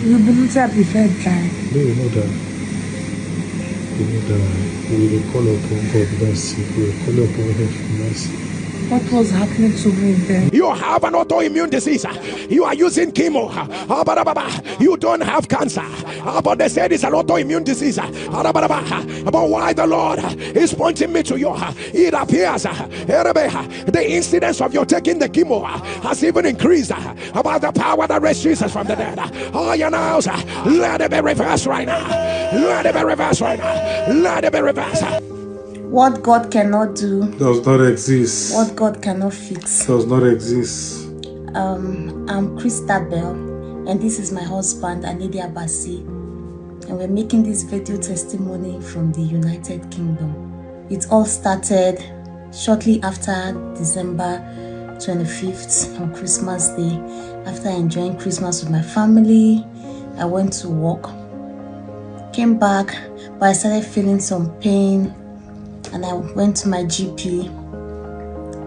We wouldn't have preferred time. No, you know that. You know that we will call upon God mercy. We will call upon Him for mercy. What was happening to me then? You have an autoimmune disease. You are using chemo. You don't have cancer. But they said it's an autoimmune disease. But why the Lord is pointing me to you? It appears the incidence of you taking the chemo has even increased about the power that raised Jesus from the dead. Oh, you know, let it be reversed right now. Let it be reversed right now. Let it be reversed. What God cannot do Does not exist. What God cannot fix. Does not exist. I'm Christabel, and this is my husband, Anidi Abasi, and we're making this video testimony from the United Kingdom. It all started shortly after December 25th on Christmas Day. After enjoying Christmas with my family, I went to work, came back, but I started feeling some pain. And I went to my GP,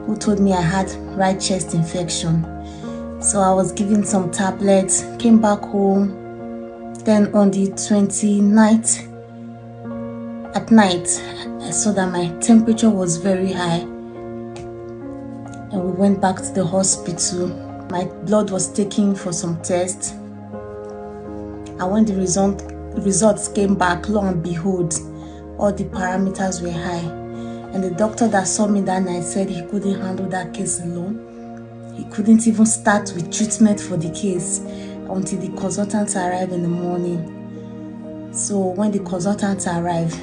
who told me I had right chest infection. So I was given some tablets, came back home. Then on the 29th at night, I saw that my temperature was very high. And we went back to the hospital. My blood was taken for some tests. And when the results came back, lo and behold, all the parameters were high. And the doctor that saw me that night said he couldn't handle that case alone. He couldn't even start with treatment for the case until the consultants arrived in the morning. So when the consultants arrived,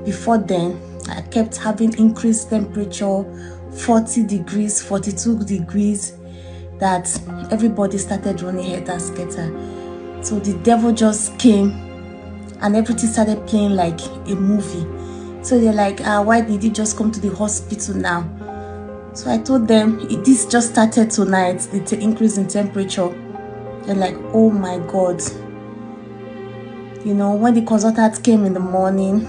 before then, I kept having increased temperature, 40 degrees, 42 degrees, that everybody started running helter-skelter. So the devil just came and everything started playing like a movie. So they're like, why did you just come to the hospital now? So I told them, this just started tonight, the increase in temperature. They're like, oh my God. You know, when the consultants came in the morning,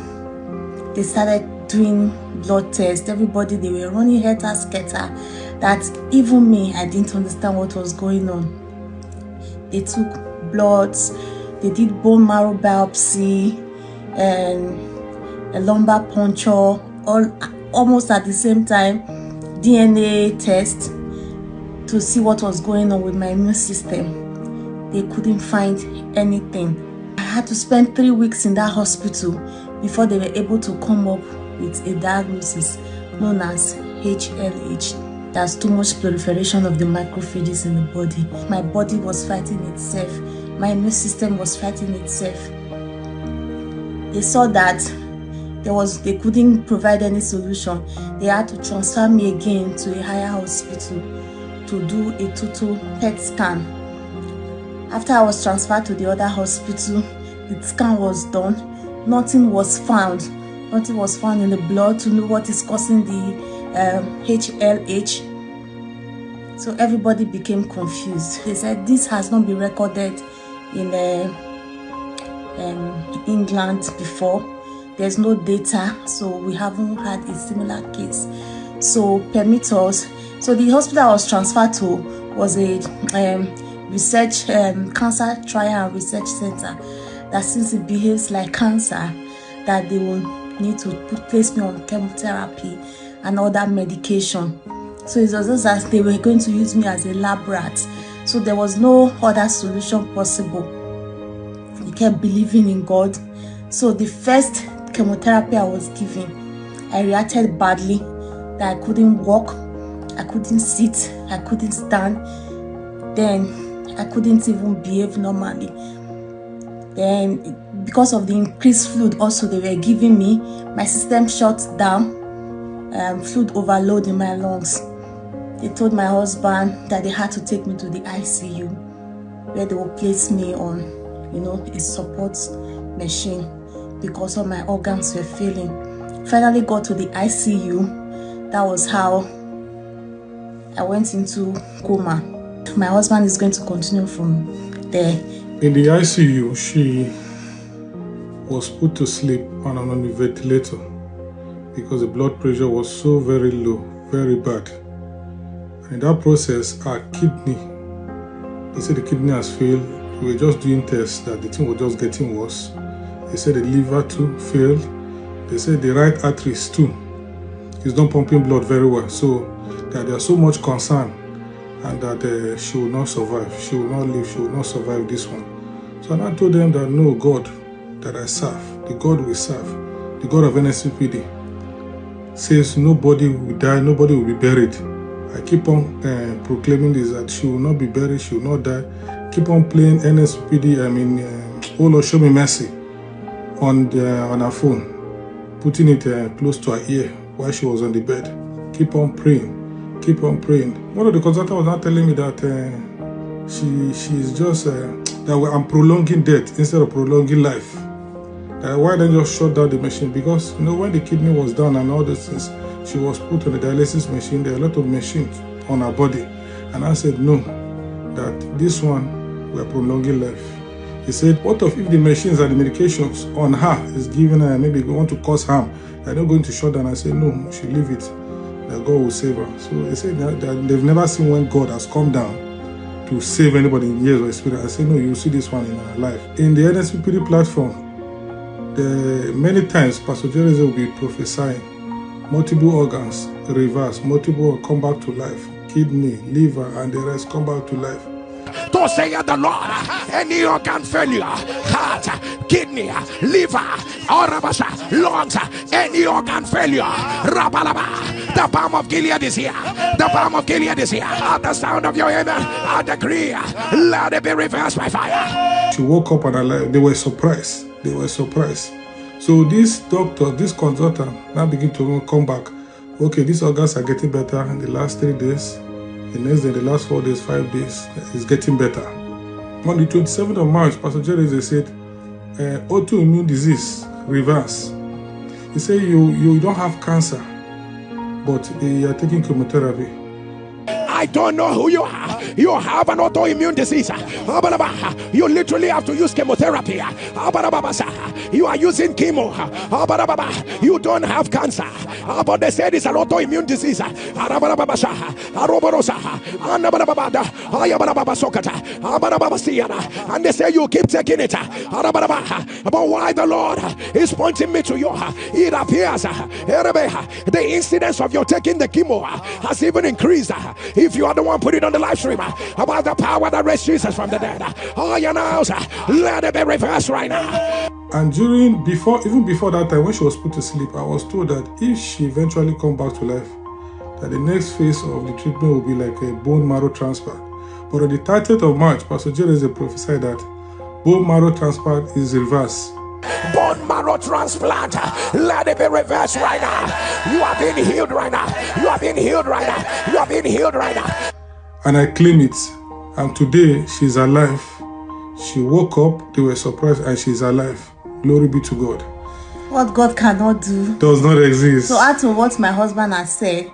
they started doing blood tests. Everybody, they were running helter-skelter. That even me, I didn't understand what was going on. They took bloods, they did bone marrow biopsy and a lumbar puncture, all almost at the same time, DNA test to see what was going on with my immune system. They couldn't find anything. I had to spend 3 weeks in that hospital before they were able to come up with a diagnosis known as HLH. That's too much proliferation of the macrophages in the body. My body was fighting itself. My immune system was fighting itself. They saw that they couldn't provide any solution. They had to transfer me again to a higher hospital to do a total PET scan. After I was transferred to the other hospital, the scan was done. Nothing was found. Nothing was found in the blood to know what is causing the HLH. So everybody became confused. They said this has not been recorded in England before. There's no data, so we haven't had a similar case. So permit us. So the hospital I was transferred to was a research cancer trial and research center. That since it behaves like cancer, that they will need to place me on chemotherapy and other medication. So it was just as they were going to use me as a lab rat. So there was no other solution possible. I kept believing in God. So the first chemotherapy I was given, I reacted badly, that I couldn't walk, I couldn't sit, I couldn't stand. Then I couldn't even behave normally. Then because of the increased fluid also they were giving me, my system shut down, fluid overload in my lungs. They told my husband that they had to take me to the ICU, where they will place me on, you know, a support machine because all my organs were failing. Finally got to the ICU. That was how I went into coma. My husband is going to continue from there. In the ICU, she was put to sleep on a ventilator because the blood pressure was so very low, very bad. And in that process, our kidney, they said the kidney has failed, we were just doing tests that the thing was just getting worse. They said the liver too failed. They said the right arteries too is not pumping blood very well. So that there's so much concern and that she will not survive. She will not live. She will not survive this one. So I told them that no, God that I serve, the God we serve, the God of NSPPD, says nobody will die, nobody will be buried. I keep on proclaiming this, that she will not be buried, she will not die. Keep on playing NSPPD, oh Lord, show me mercy on her phone, putting it close to her ear while she was on the bed. Keep on praying, keep on praying. One of the consultants was not telling me that she's just that I'm prolonging death instead of prolonging life. Why don't you just shut down the machine? Because when the kidney was down and all those things, she was put on the dialysis machine. There are a lot of machines on her body, and I said no, that this one we're prolonging life. He said, what if the machines and the medications on her is giving her maybe want to cause harm? They're not going to shut down. I said no, she leave it. That God will save her. So they said that they've never seen when God has come down to save anybody in years of experience. I said no, you will see this one in her life. In the NSPPD platform, many times Pastor Jerry will be prophesying multiple organs reverse, multiple come back to life, kidney, liver, and the rest come back to life. To say the Lord, any organ failure, heart, kidney, liver, lungs, any organ failure, the balm of Gilead is here. The balm of Gilead is here. At the sound of your amen, I decree, let it be reversed by fire. She woke up and they were surprised. They were surprised. So this doctor, this consultant, now begin to come back. Okay, these organs are getting better in the last 3 days. The next day, the last 4 days, 5 days, is getting better. On the 27th of March, Pastor Jerry said, autoimmune disease, reverse. He said, you don't have cancer, but you are taking chemotherapy. I don't know who you are. You have an autoimmune disease. You literally have to use chemotherapy. You are using chemo. You don't have cancer. But they said it's an autoimmune disease. And they say you keep taking it. But why the Lord is pointing me to you? It appears the incidence of your taking the chemo has even increased. If you are the one put it on the live stream about the power that raised Jesus from the dead, let it be reversed right now. And even before that time, when she was put to sleep, I was told that if she eventually come back to life, that the next phase of the treatment will be like a bone marrow transplant. But on the 30th of March, Pastor Jerry prophesied that bone marrow transplant is reversed. Bone marrow transplant, let it be reversed right now. You are being healed right now. You are being healed right now. You are being healed right now. And I claim it. And today she's alive. She woke up, they were surprised, and she's alive. Glory be to God. What God cannot do does not exist. So add to what my husband has said,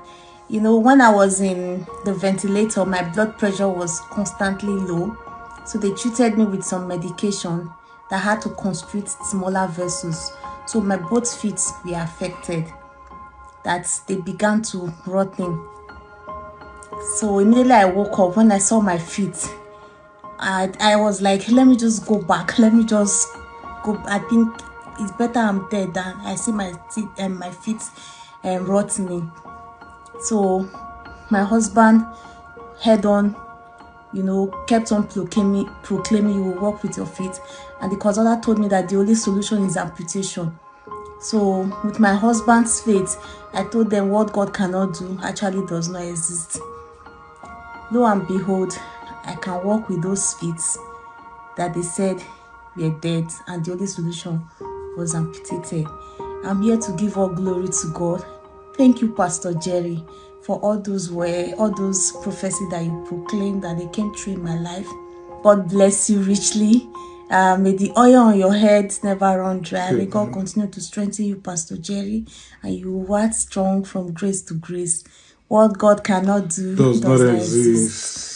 when I was in the ventilator, my blood pressure was constantly low. So they treated me with some medication that had to constrict smaller vessels. So my both feet were affected, that they began to rotten. So immediately I woke up, when I saw my feet, I was like, let me just go back. Let me just go. I think it's better I'm dead than I see my teeth and my feet rotting. So my husband head on, kept on proclaiming you will walk with your feet. And the consultant told me that the only solution is amputation. So with my husband's faith, I told them what God cannot do actually does not exist. Lo and behold, I can walk with those feet that they said were dead, and the only solution was amputated. I'm here to give all glory to God. Thank you, Pastor Jerry, for all those prophecies that you proclaimed that they came true in my life. God bless you richly. May the oil on your head never run dry. May God continue to strengthen you, Pastor Jerry, and you will wax strong from grace to grace. What God cannot do does not exist.